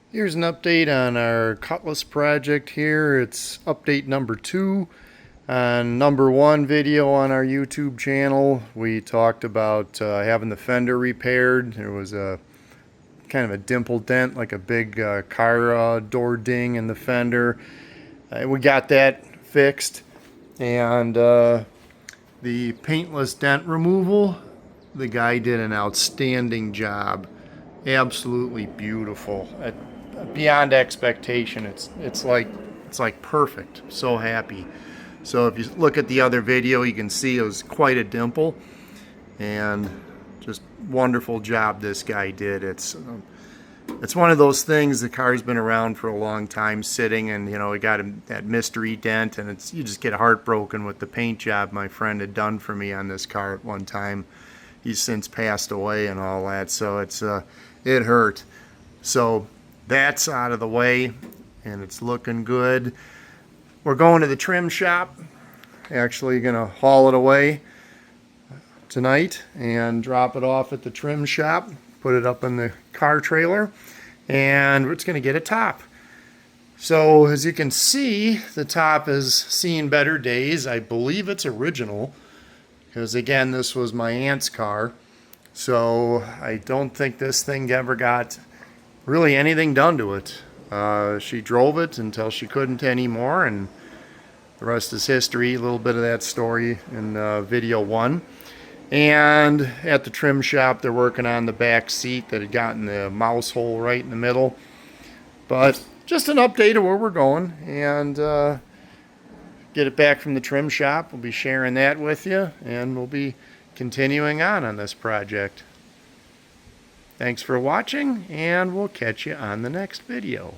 Here's an update on our Cutlass project here. It's update number 2. On number 1 video on our YouTube channel, we talked about having the fender repaired. There was a kind of a dimple dent, like a big car door ding in the fender. We got that fixed. And the paintless dent removal, the guy did an outstanding job. Absolutely beautiful. Beyond expectation. It's like perfect. So happy. So if you look at the other video, you can see it was quite a dimple, and just wonderful job this guy did. It's one of those things. The car's been around for a long time, sitting, and you know, it got that mystery dent, and you just get heartbroken with the paint job my friend had done for me on this car at one time. He's since passed away and all that, so it hurt. So that's out of the way, and it's looking good. We're going to the trim shop. Actually gonna haul it away tonight and drop it off at the trim shop, put it up in the car trailer, and it's gonna get a top. So as you can see, the top is seeing better days. I believe it's original, because again, this was my aunt's car, so I don't think this thing ever got really anything done to it. She drove it until she couldn't anymore, and the rest is history. A little bit of that story in video 1. And at the trim shop, they're working on the back seat that had gotten the mouse hole right in the middle. But just an update of where we're going, and get it back from the trim shop. We'll be sharing that with you, and we'll be continuing on this project. Thanks for watching, and we'll catch you on the next video.